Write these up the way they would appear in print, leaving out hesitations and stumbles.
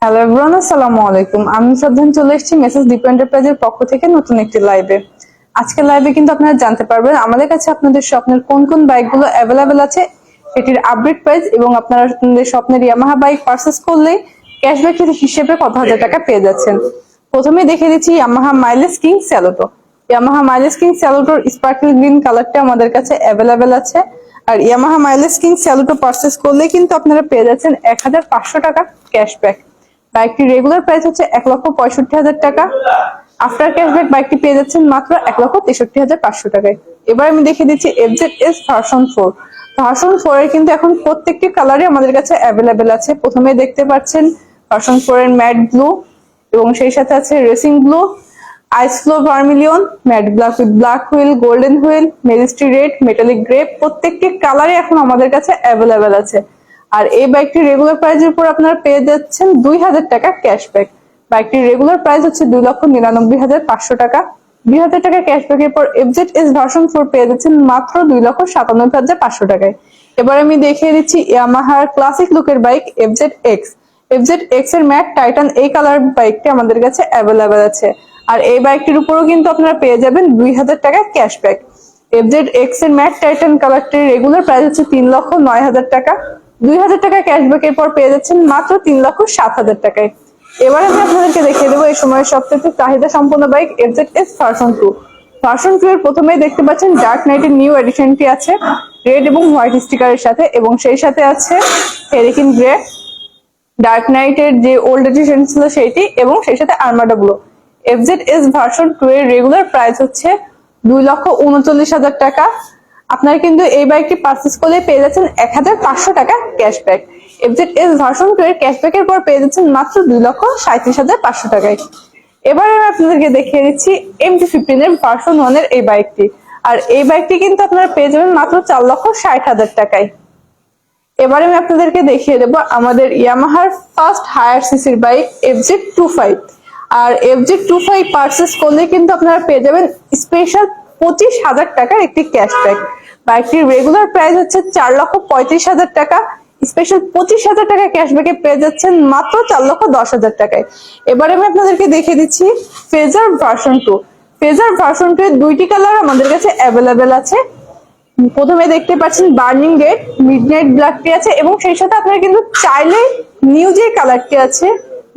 Hello everyone, আসসালামু আলাইকুম। আমি শ্রদ্ধান চলে এসেছি মেসেজ দীপ এন্টারপ্রাইজের পক্ষ থেকে নতুন একটি লাইভে। আজকের লাইভে কিন্তু আপনারা জানতে পারবেন আমাদের কাছে আপনাদের স্বপ্নের কোন কোন বাইকগুলো অ্যাভেলেবেল আছে, এটির আপডেট প্রাইস, এবং আপনারা আপনাদের স্বপ্নের ইয়ামাহা বাইক পারচেজ করলে ক্যাশব্যাক হিসেবে কত হাজার টাকা পেয়ে যাচ্ছেন। প্রথমে দেখে দিচ্ছি Yamaha mileage king Saluto. Yamaha mileage king স্যালুটোর স্পার্কল গ্রিন কালারটা আমাদের কাছে অ্যাভেলেবেল আছে। আর Yamaha mileage king Saluto purchase করলে কিন্তু আপনারা পেয়ে যাচ্ছেন 1500 টাকা ক্যাশব্যাক। বাইকটির রেগুলার প্রাইস হচ্ছে 1,65,000 টাকা। আফটার ক্যাশব্যাক বাইকটি পেয়ে যাচ্ছেন মাত্র 1,63,500 টাকায়। এবার আমি দেখিয়ে দিচ্ছি FZS ভার্সন 4। ভার্সন 4 এর কিন্তু এখন প্রত্যেকটি কালারই আমাদের কাছে অ্যাভেলেবেল আছে। প্রথমে দেখতে পাচ্ছেন ভার্সন 4 এর ম্যাট ব্লু, এবং সেই সাথে আছে racing blue, ice flow vermilion, matte black with black wheel, golden wheel, majesty red, metallic grey, প্রত্যেকটি কালারই এখন আমাদের কাছে অ্যাভেলেবেল আছে। আর এই বাইকটির রেগুলার প্রাইসের উপর আপনারা পেয়ে যাচ্ছেন 2,000 টাকা ক্যাশব্যাক। বাইকটির রেগুলার প্রাইস হচ্ছে 2,99,500 টাকা। 2,000 টাকা ক্যাশব্যাকের পর FZS ভার্সন 4 পেয়ে যাচ্ছেন মাত্র 2,97,500 টাকায়। এবার আমি দেখিয়ে দিচ্ছি ইয়ামাহার ক্লাসিক লুকের বাইক FZX। FZX এর ম্যাট টাইটান এই কালার বাইকটি আমাদের কাছে অ্যাভেলেবেল আছে। আর এই বাইকটির উপরও কিন্তু আপনারা পেয়ে যাবেন 2,000 টাকা ক্যাশব্যাক। FZX এর ম্যাট টাইটান কালারটির রেগুলার প্রাইস হচ্ছে 3,09,000 টাকা। 2,000 টাকা ক্যাশব্যাকের পর পেয়ে যাচ্ছেন মাত্র 3,07,000 টাকায়। এবার আমি আপনাদেরকে দেখিয়ে দেবো এই সময়ের সবচেয়ে চাহিদা সম্পন্ন বাইক FZS ভার্সন 2। ভার্সন 2 এর প্রথমেই দেখতে পাচ্ছেন ডার্ক নাইটের নিউ এডিশনটি আছে রেড এবং হোয়াইট স্টিকারের সাথে, এবং সেই সাথে আছে হেরিকিন গ্রে, ডার্ক নাইটের যে ওল্ড এডিশন ছিল সেইটি, এবং সেই সাথে আর্মাডা ব্লু। FZS ভার্সন 2 এর রেগুলার প্রাইস হচ্ছে 2,39,000 টাকা। আপনারা কিন্তু এই বাইকটি পারচেজ করলে পেয়ে যাচ্ছেন 1,500 টাকা ক্যাশব্যাক। FZS ভার্সন 2 এর ক্যাশব্যাকের পর পেয়ে যাচ্ছেন মাত্র 2,37,500 টাকায়। এবার আমি আপনাদেরকে দেখিয়ে দিচ্ছি MT-15 এর ভার্সন 1 এর এই বাইকটি। আর এই বাইকটি কিন্তু আপনারা পেয়ে যাবেন মাত্র 4,60,000 টাকায়। এবার আমি আপনাদেরকে দেখিয়ে দেবো আমাদের ইয়ামাহার ফার্স্ট হায়ার সিসির বাইক FZ25। আর FZ25 পারচেজ করলে কিন্তু আপনারা পেয়ে যাবেন স্পেশাল 25,000 টাকার একটি ক্যাশব্যাক। বাইকটির রেগুলার প্রাইস হচ্ছে 4,35,000 টাকা। স্পেশাল 25,000 টাকা ক্যাশব্যাকে পেয়ে যাচ্ছেন মাত্র 4,10,000 টাকায়। এবার আমি আপনাদেরকে দেখিয়ে দিচ্ছি ফেজার ভার্সন 2। ফেজার ভার্সন 2 এর দুইটি কালার আমাদের কাছে অ্যাভেলেবেল আছে। প্রথমে দেখতে পাচ্ছেন বার্নিং রেড, মিডনাইট ব্ল্যাকটি আছে, এবং সেই সাথে আপনারা কিন্তু চাইলে নিউ যে কালারটি আছে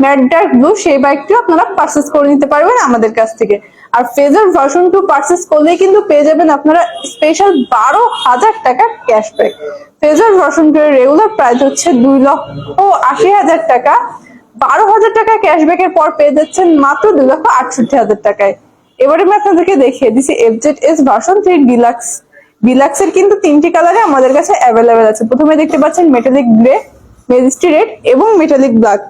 ম্যাট ডার্ক ব্লু, সেই বাইকটিও আপনারা পারচেজ করে নিতে পারবেন আমাদের কাছ থেকে। আর ফেজার ভার্সন 2 পারচেজ করলে কিন্তু পেয়ে যাবেন আপনারা স্পেশাল 12,000 টাকা ক্যাশব্যাক। ফেজার ভার্সন 2 এর রেগুলার প্রাইস হচ্ছে 2,80,000 টাকা। 12,000 টাকা ক্যাশব্যাকের পর পেয়ে যাচ্ছেন মাত্র 2,68,000 টাকায়। এবারে আমি আপনাদেরকে দেখিয়ে দিচ্ছি FZS ভার্সন 3 ডিলাক্স। ডিলাক্সের কিন্তু তিনটি কালারে আমাদের কাছে অ্যাভেলেবেল আছে। প্রথমে দেখতে পাচ্ছেন মেটালিক গ্রে, মেজেস্টি রেড, এবং মেটালিক ব্ল্যাক।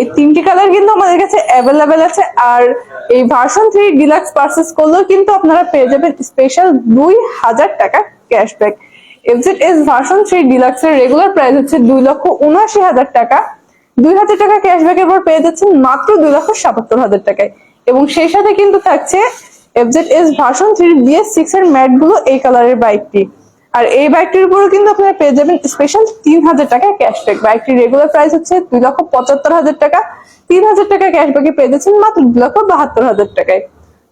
এই তিনটি কালার কিন্তু আমাদের কাছে অ্যাভেলেবেল আছে। আর এই ভার্সন 3 ডিলাক্স পারচেজ করলেও কিন্তু আপনারা পেয়ে যাবেন স্পেশাল 2,000 টাকা ক্যাশব্যাক। FZS ভার্সন 3 ডিলাক্সের রেগুলার প্রাইস হচ্ছে 2,79,000 টাকা। 2,000 টাকা ক্যাশব্যাকের পর পেয়ে যাচ্ছেন মাত্র 2,77,000 টাকায়। এবং সেই সাথে কিন্তু থাকছে FZS ভার্সন 3 BS6 এর ম্যাট গুলো এই কালারের বাইকটি। আর এই বাইকটির উপরও কিন্তু আপনারা পেয়ে যাবেন স্পেশাল 3,000 টাকা ক্যাশব্যাক। বাইকটির রেগুলার প্রাইস হচ্ছে 2,75,000 টাকা। 3,000 টাকা ক্যাশব্যাকে পেয়ে যাচ্ছেন মাত্র 2,72,000 টাকায়।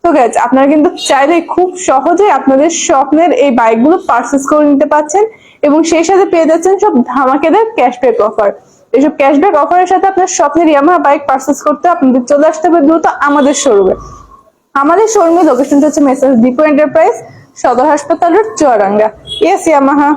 তো গাইজ, আপনারা কিন্তু চাইলে খুব সহজে আপনাদের স্বপ্নের এই বাইকগুলো পারচেজ করে নিতে পারছেন, এবং সেই সাথে পেয়ে যাচ্ছেন সব ধামাকেদার ক্যাশব্যাক অফার। এইসব ক্যাশব্যাক অফারের সাথে আপনার স্বপ্নের ইয়ামাহা বাইক পারচেজ করতে আপনাদের চলে আসতে হবে দ্রুত আমাদের শোরুমে। আমাদের শোরুমের লোকেশনটা হচ্ছে মেসার্স দীপ এন্টারপ্রাইজ, সদর হাসপাতাল রোড, চুয়াডাঙ্গা। Yes Yamaha.